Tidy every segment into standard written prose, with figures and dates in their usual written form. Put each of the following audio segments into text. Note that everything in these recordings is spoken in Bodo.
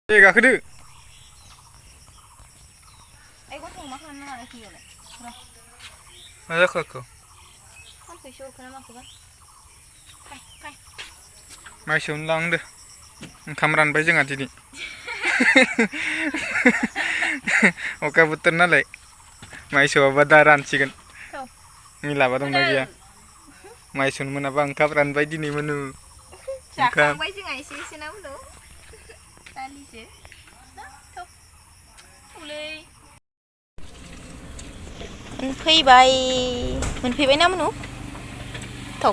गाखोदो Ay, gotong makan na lagi yun. मा जाखो आखौ Kan fैसा हरखोना माखोबा? Fai, fai. माइसौनो लांदो ओंखाम रानबाय जोंहा दिनै अखा बोथोर नालाय माइसौआबा दा रानसिगोन मिलाबा दंना गैया माइसौनो मोनाबा ओंखाम रानबाय दिनै मोनो जाखांबाय जोंहा एसे ना उनाव दालिसो मोनफैबायना मोनु थौ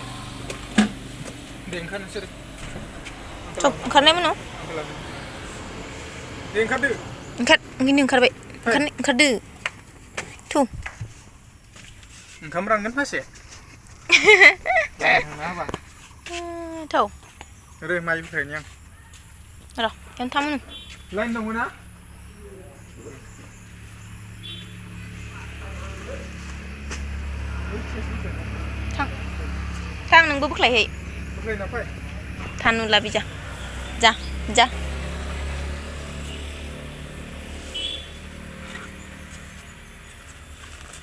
दे ओंखार नोंसोर थौ ओंखारनाय मोनु दे ओंखारदो ओंखारबाय ओंखारदो थौ ओंखाम रानगोन फासे थौ रे माइ बोखायनि आं र' एम थामोनु लाइन दङ ना थां नोंबो बोख्लायहै बोख्लायना फै थानु लाबि जा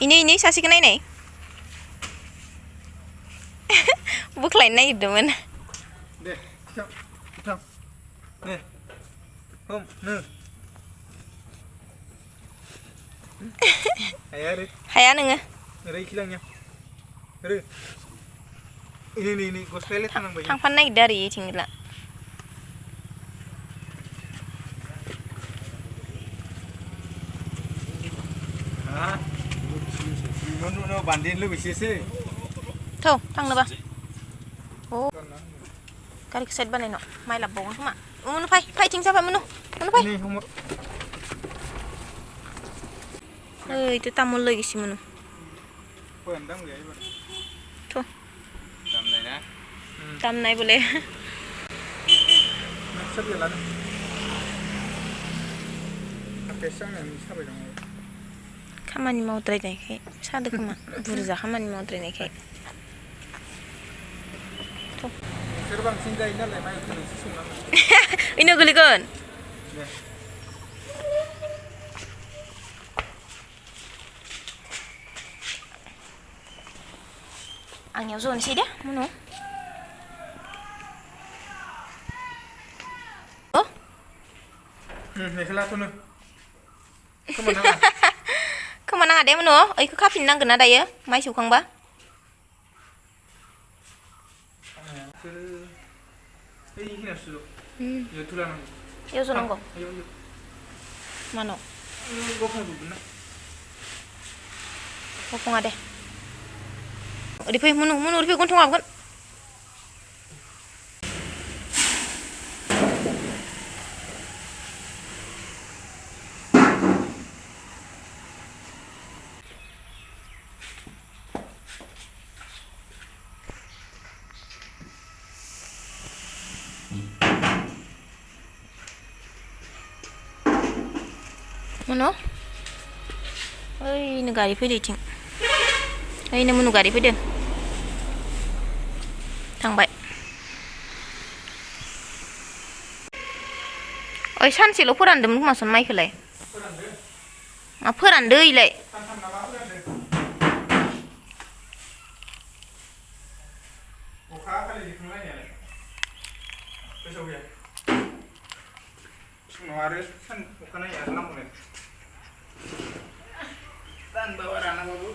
इनै सासेखौ नायनाय बोख्लायनो नागिरदोंमोन दे थां नो हम नो हाया नोङो ओरै खिलांनिया ओरै इनै गस्लायालाय थानांबाय थांफानो नागिरदों आरो इथिं गैला नो बान्देन लोगोसेसै थौ थांनोबा अ गारिखौ साइड बानायनो माइ लाबबावगोन खोमा मोनु फै थिं जाबाय मोनु फै ओइ तो तामुल लगिसि मोनु थौ दामनाय बोले खामानि मावद्रायनायखाय सादो खोमा बुरजा खामानि मावद्रायनायखाय नोंसोर बांसिन जायो नालाय माइखौ नोंसो संनांगौ इनो गोलैगोन आंनियाव जनोसै दे मुनु मेखलाखौनो खोमा नाङा दे मुनु ओइखौ खाफिननांगोन ना दायो माइ सौखांबा इयाव जनांगौ मानाव गफङा दे ओरै फै मुनु ओरै फै गन्थं हाबगोन मुनु ओइनो गारि फैदो इथिं ओइनो मुनु गारि फैदो थांबाय ओइ सानसेल' फोरानदोंमोन खोमासन माइखौलाय फोरानदो इलाय आरो सान अखानायै आरो नांबावनाय रानबाबो रानाबाबो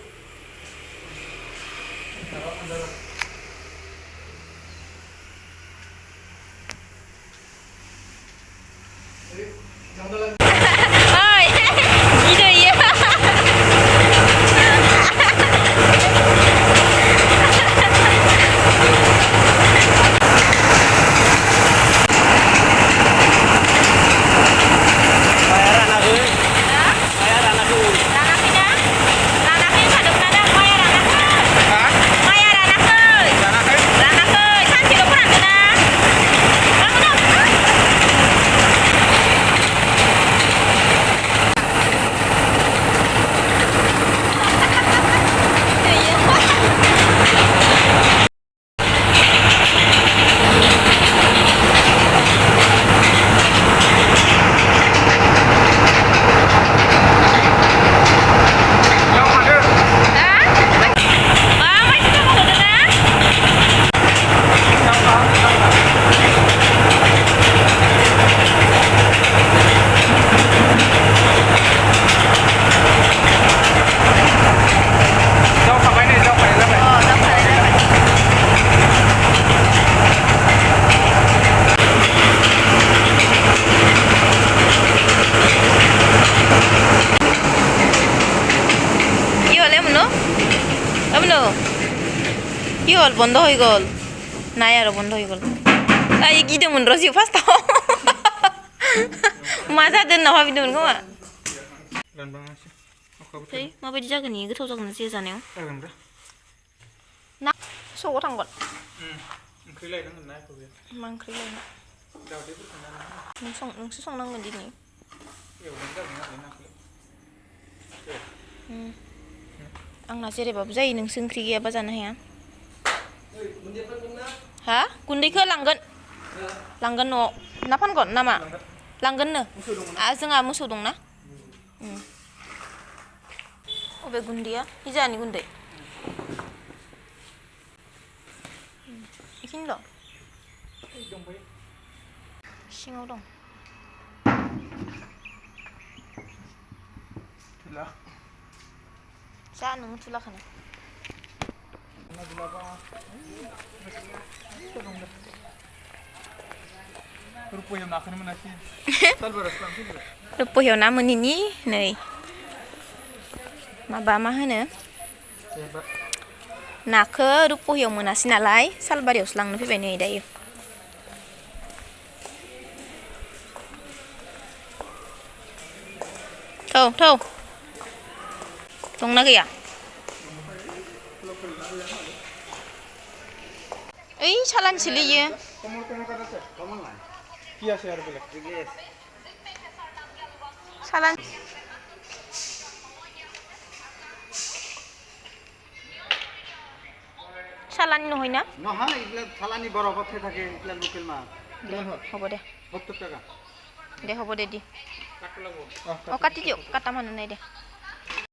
বন্ধ হৈ গ'ল নাই আৰু বন্ধ হৈ গ'ল এই गिदोंमोन र' जिउ फार्स्टआव मा जादों होनना भाबिदोंमोन खोमा रानबाङासै अखा बोथोर ओमफ्राय माबायदि जागोन इयो गोथाव जागोन ना जाया जानायाव जागोन दा ना सौआव थांगोन ओंख्रि लायनांगोन ना एख' गैया मा ओंख्रि लायनो दावदैफोरखौ ना नोंसो संनांगोन दिनै एवनानै जागोन नालाय नाखौलाय आंना जेरैबाबो जायो नोंसो ओंख्रि गैयाबा जानो हाया हा गुन्दैखौ लांगोन न'आव ना फानगोन नामा लांगोननो जोंहा मोसौ दंना अबे गुन्दैया हिजानि गुन्दै इखिनि दं सिङाव दं जा नोङो थुलाखौनो रुपयाव नाखौनो मोनाखै सालबारासो लांफैबाय रुपयाव ना मोनिनि नै माबा मा होनो नाखौ रुपयाव मोनासै नालाय सालबारियावसो लांनो फैबाय नै दायो थौ दंना गैया ओइ सालानसोलै इयो सालान सालाननि নহয় না নহয় এগুলা চালানি বরফতে থাকে এগুলা লোকাল মাছ হ'ব দে 70 টাকা দে হ'ব দে দি কাটি দিয়ক কাটা মানুহ নাই দে